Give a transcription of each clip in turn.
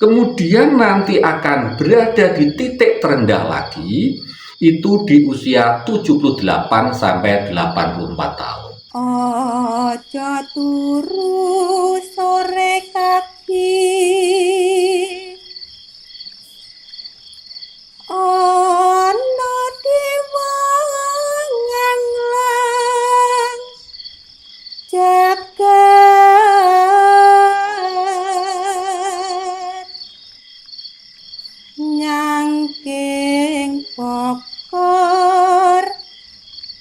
Kemudian nanti akan berada di titik terendah lagi itu di usia 78 sampai 84 tahun. Ojo turu sore kaki, ono diwangang lang jagat nyangking pokor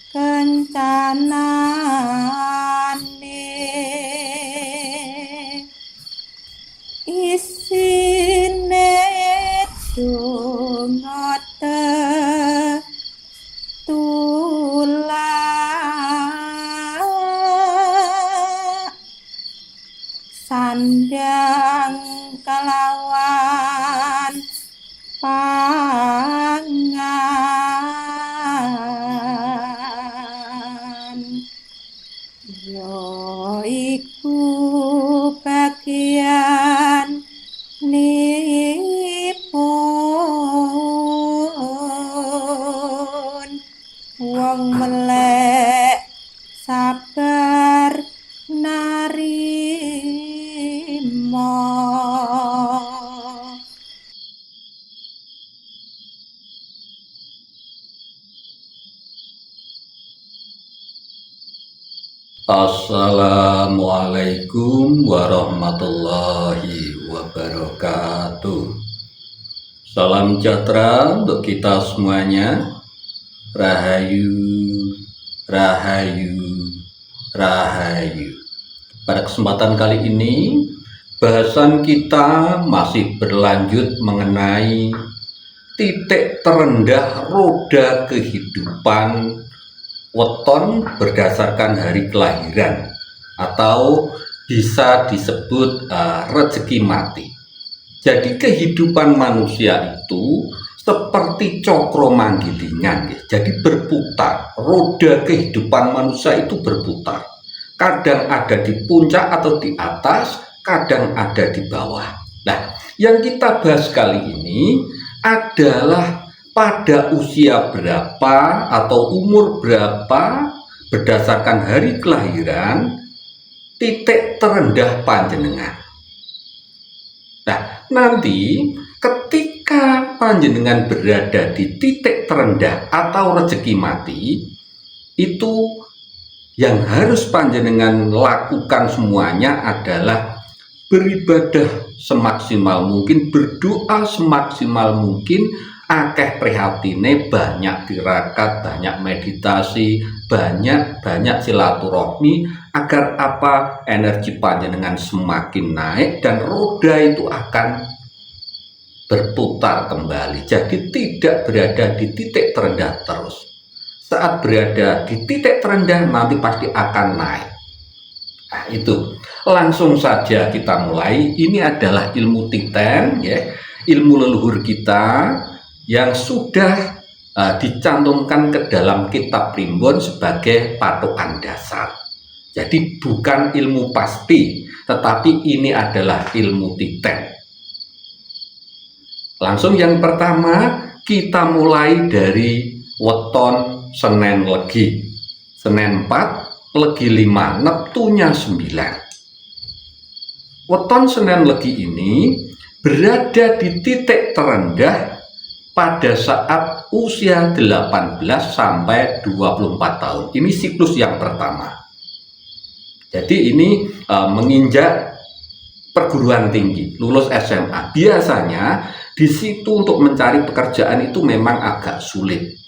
kencanane isine donga tetulak sandang kelawan pangan yo iku bagian nipun wong melek sabar narima. Assalamualaikum warahmatullahi wabarakatuh. Salam sejahtera untuk kita semuanya. Rahayu, rahayu, rahayu. Pada kesempatan kali ini, bahasan kita masih berlanjut mengenai titik terendah roda kehidupan weton berdasarkan hari kelahiran atau bisa disebut rezeki mati. Jadi kehidupan manusia itu seperti cokro manggilingan, jadi berputar. Roda kehidupan manusia itu berputar. Kadang ada di puncak atau di atas, kadang ada di bawah. Nah, yang kita bahas kali ini adalah pada usia berapa atau umur berapa berdasarkan hari kelahiran titik terendah panjenengan. Nah, nanti ketika panjenengan berada di titik terendah atau rezeki mati, itu yang harus panjenengan lakukan semuanya adalah beribadah semaksimal mungkin, berdoa semaksimal mungkin, akeh prihatine, banyak tirakat, banyak meditasi, banyak silaturahmi agar apa energi panjenengan semakin naik dan roda itu akan berputar kembali. Jadi tidak berada di titik terendah terus. Saat berada di titik terendah nanti pasti akan naik. Nah, itu langsung saja kita mulai. Ini adalah ilmu titen, ya, ilmu leluhur kita yang sudah dicantumkan ke dalam kitab primbon sebagai patokan dasar. Jadi bukan ilmu pasti, tetapi ini adalah ilmu titen. Langsung yang pertama kita mulai dari weton Senin Legi. Senin 4, Legi 5, Neptunya 9. Weton Senin Legi ini berada di titik terendah pada saat usia 18 sampai 24 tahun. Ini siklus yang pertama. Jadi ini menginjak perguruan tinggi, lulus SMA. Biasanya di situ untuk mencari pekerjaan itu memang agak sulit.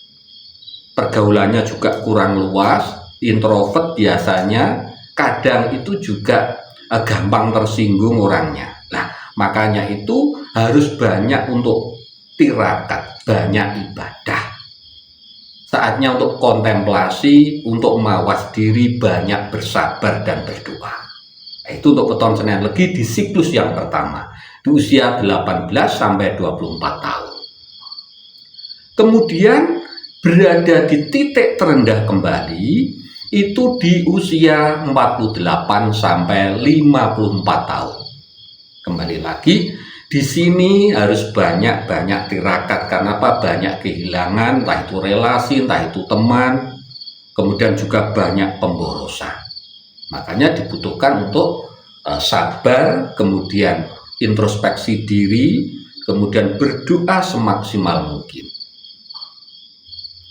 Pergaulannya juga kurang luas, introvert biasanya, kadang itu juga gampang tersinggung orangnya. Nah, makanya itu harus banyak untuk tirakat, banyak ibadah. Saatnya untuk kontemplasi, untuk mawas diri, banyak bersabar dan berdoa. Itu untuk weton Senin Legi di siklus yang pertama, di usia 18 sampai 24 tahun. Kemudian berada di titik terendah kembali itu di usia 48 sampai 54 tahun. Kembali lagi Di sini harus banyak-banyak tirakat. Karena apa? Banyak kehilangan, entah itu relasi, entah itu teman, kemudian juga banyak pemborosan. Makanya dibutuhkan untuk sabar, kemudian introspeksi diri, kemudian berdoa semaksimal mungkin.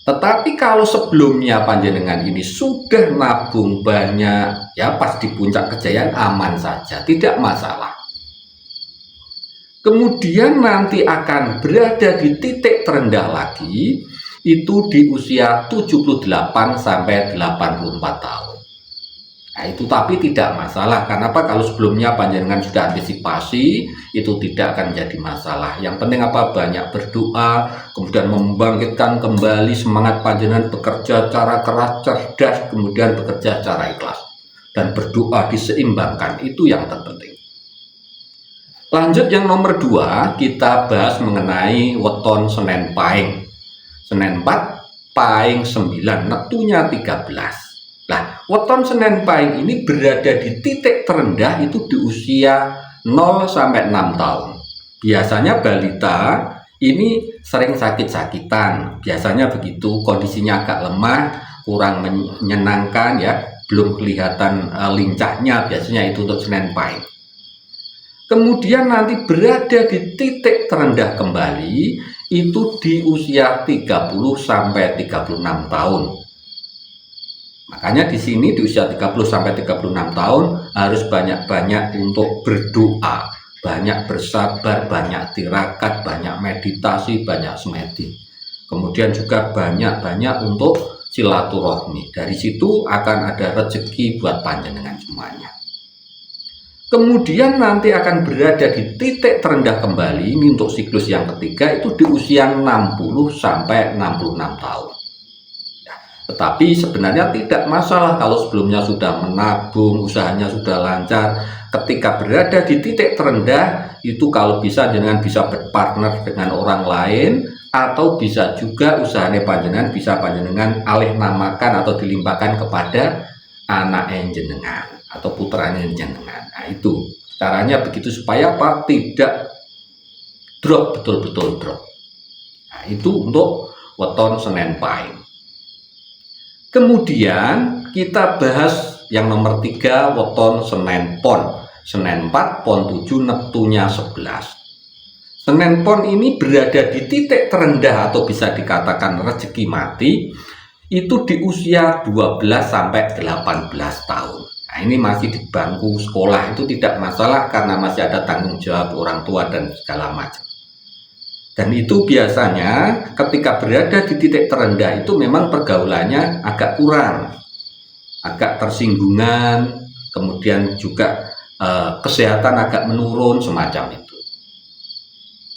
Tetapi kalau sebelumnya panjenengan ini sudah nabung banyak, ya pas di puncak kejayaan aman saja, tidak masalah. Kemudian nanti akan berada di titik terendah lagi, itu di usia 78 sampai 84 tahun. Nah, itu tapi tidak masalah. Kenapa? Kalau sebelumnya panjenengan sudah antisipasi, itu tidak akan jadi masalah. Yang penting apa? Banyak berdoa, kemudian membangkitkan kembali semangat panjenengan bekerja secara keras, cerdas, kemudian bekerja secara ikhlas. Dan berdoa diseimbangkan, itu yang terpenting. Lanjut yang nomor 2, kita bahas mengenai weton Senen Pahing. Senen 4, Pahing 9, neptunya 13. Nah, weton Senen Pahing ini berada di titik terendah itu di usia 0 sampai 6 tahun. Biasanya balita ini sering sakit-sakitan. Biasanya begitu, kondisinya agak lemah, kurang menyenangkan ya, belum kelihatan lincahnya, biasanya itu untuk Senen Pahing. Kemudian nanti berada di titik terendah kembali itu di usia 30 sampai 36 tahun. Makanya di sini di usia 30 sampai 36 tahun harus banyak-banyak untuk berdoa, banyak bersabar, banyak tirakat, banyak meditasi, banyak semedi. Kemudian juga banyak-banyak untuk silaturahmi. Dari situ akan ada rezeki buat panjenengan semuanya. Kemudian nanti akan berada di titik terendah kembali, ini untuk siklus yang ketiga itu di usia 60 sampai 66 tahun. Tetapi sebenarnya tidak masalah kalau sebelumnya sudah menabung, usahanya sudah lancar. Ketika berada di titik terendah, itu kalau bisa jenengan bisa berpartner dengan orang lain, atau bisa juga usahanya panjenengan bisa panjenengan alih namakan atau dilimpahkan kepada anak jenengan atau putranya jenengan. Nah itu caranya begitu supaya apa? Tidak drop, betul-betul drop. Nah itu untuk weton Senen Pahing. Kemudian kita bahas yang nomor 3, weton Senen Pon. Senen 4, Pon 7, neptunya 11. Senen Pon ini berada di titik terendah atau bisa dikatakan rezeki mati itu di usia 12 sampai 18 tahun. Nah, ini masih di bangku sekolah, itu tidak masalah karena masih ada tanggung jawab orang tua dan segala macam. Dan itu biasanya ketika berada di titik terendah itu memang pergaulannya agak kurang, agak tersinggungan, kemudian juga kesehatan agak menurun semacam itu.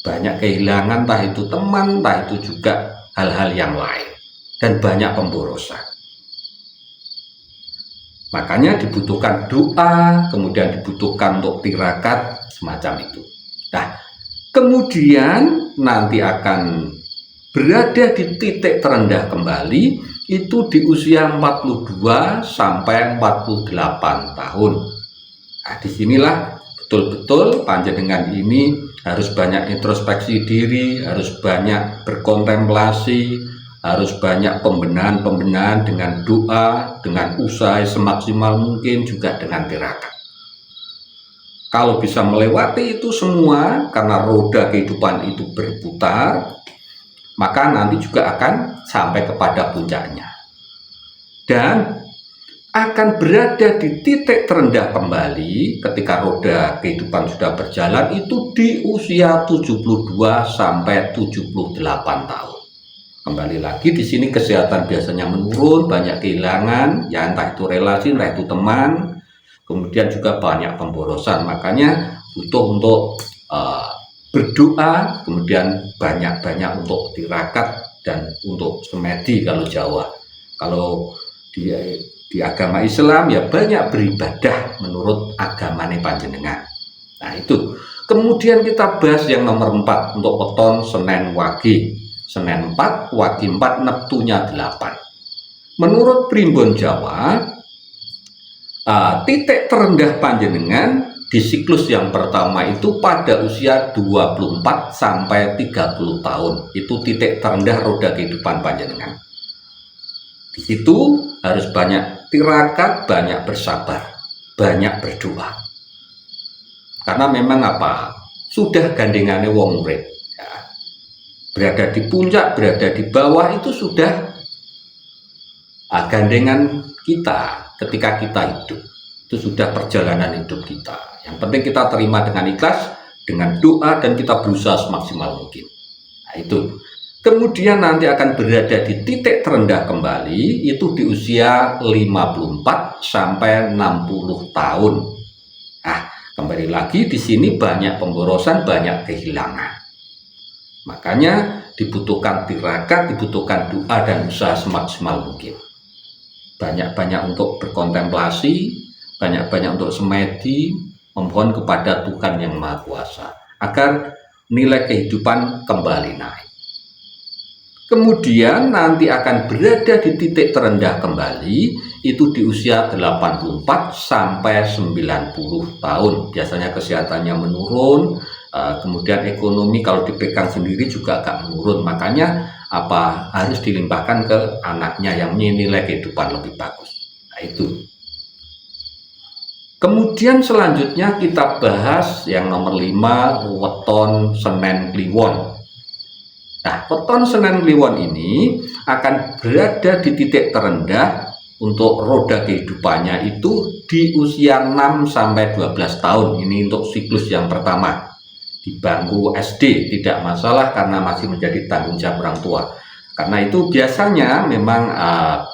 Banyak kehilangan, entah itu teman, entah itu juga hal-hal yang lain, dan banyak pemborosan. Makanya dibutuhkan doa, kemudian dibutuhkan untuk tirakat semacam itu. Nah, kemudian nanti akan berada di titik terendah kembali itu di usia 42 sampai 48 tahun. Nah, disinilah betul-betul panjenengan ini harus banyak introspeksi diri, harus banyak berkontemplasi, harus banyak pembenahan-pembenahan dengan doa, dengan usaha semaksimal mungkin, juga dengan tirakat. Kalau bisa melewati itu semua, karena roda kehidupan itu berputar, maka nanti juga akan sampai kepada puncaknya. Dan akan berada di titik terendah kembali ketika roda kehidupan sudah berjalan itu di usia 72 sampai 78 tahun. Kembali lagi di sini kesehatan biasanya menurun, banyak kehilangan, ya entah itu relasi, entah itu teman, kemudian juga banyak pemborosan. Makanya butuh untuk berdoa, kemudian banyak-banyak untuk tirakat dan untuk semedi kalau Jawa. Kalau di agama Islam ya banyak beribadah menurut agamanya panjenengan. Nah itu. Kemudian kita bahas yang nomor 4 untuk weton Senen Wage. Senen 4, Wage 4, neptunya 8. Menurut Primbon Jawa, titik terendah panjenengan di siklus yang pertama itu pada usia 24 sampai 30 tahun. Itu titik terendah roda kehidupan panjenengan. Di situ harus banyak tirakat, banyak bersabar, banyak berdoa. Karena memang apa? Sudah gandengannya wong urip. Ya. Berada di puncak, berada di bawah itu sudah gandengan kita ketika kita hidup. Itu sudah perjalanan hidup kita. Yang penting kita terima dengan ikhlas, dengan doa, dan kita berusaha semaksimal mungkin. Nah itu. Kemudian nanti akan berada di titik terendah kembali, itu di usia 54 sampai 60 tahun. Nah, kembali lagi di sini banyak pemborosan, banyak kehilangan. Makanya dibutuhkan tirakat, dibutuhkan doa dan usaha semaksimal mungkin. Banyak-banyak untuk berkontemplasi, banyak-banyak untuk semedi, memohon kepada Tuhan Yang Maha Kuasa agar nilai kehidupan kembali naik. Kemudian nanti akan berada di titik terendah kembali, itu di usia 84 sampai 90 tahun. Biasanya kesehatannya menurun, kemudian ekonomi kalau dipegang sendiri juga agak menurun. Makanya harus dilimpahkan ke anaknya yang nilai kehidupan lebih bagus. Nah itu. Kemudian selanjutnya kita bahas yang nomor 5, weton Senen Kliwon. Nah, weton Senen Kliwon ini akan berada di titik terendah untuk roda kehidupannya itu di usia 6 sampai 12 tahun. Ini untuk siklus yang pertama. Di bangku SD tidak masalah karena masih menjadi tanggung jawab orang tua. Karena itu biasanya memang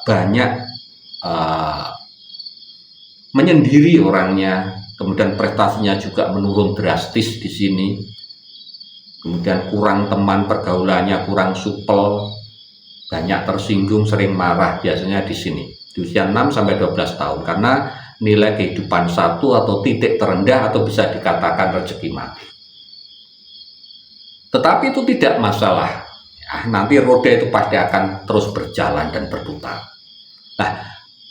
banyak menyendiri orangnya, kemudian prestasinya juga menurun drastis di sini. Kemudian kurang teman, pergaulannya kurang supel, banyak tersinggung, sering marah biasanya di sini. Di usia 6 sampai 12 tahun karena nilai kehidupan satu atau titik terendah atau bisa dikatakan rezeki mati. Tetapi itu tidak masalah. Ya, nanti roda itu pasti akan terus berjalan dan berputar. Nah,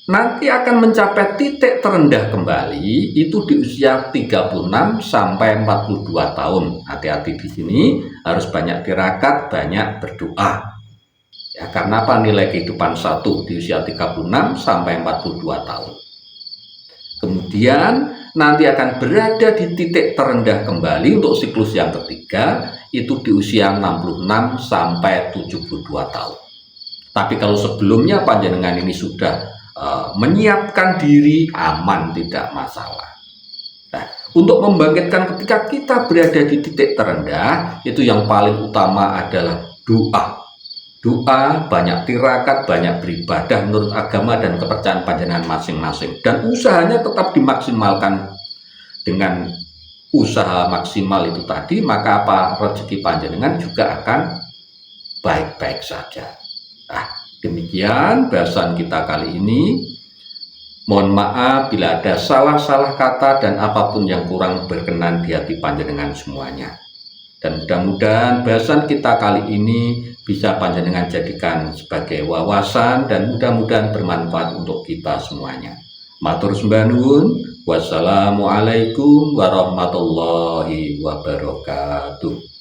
nanti akan mencapai titik terendah kembali itu di usia 36 sampai 42 tahun. Hati-hati di sini, harus banyak tirakat, banyak berdoa. Ya, karena apa? Nilai kehidupan satu di usia 36 sampai 42 tahun. Kemudian nanti akan berada di titik terendah kembali untuk siklus yang ketiga itu di usia 66 sampai 72 tahun. Tapi kalau sebelumnya panjenengan ini sudah menyiapkan diri, aman, tidak masalah. Nah, untuk membangkitkan ketika kita berada di titik terendah, itu yang paling utama adalah doa. Doa, banyak tirakat, banyak beribadah menurut agama dan kepercayaan panjenengan masing-masing. Dan usahanya tetap dimaksimalkan dengan usaha maksimal itu tadi, maka rezeki panjenengan juga akan baik-baik saja. Nah, demikian bahasan kita kali ini. Mohon maaf bila ada salah-salah kata dan apapun yang kurang berkenan di hati panjenengan semuanya. Dan mudah-mudahan bahasan kita kali ini bisa panjenengan jadikan sebagai wawasan dan mudah-mudahan bermanfaat untuk kita semuanya. Matur sembah nuwun. Wassalamualaikum warahmatullahi wabarakatuh.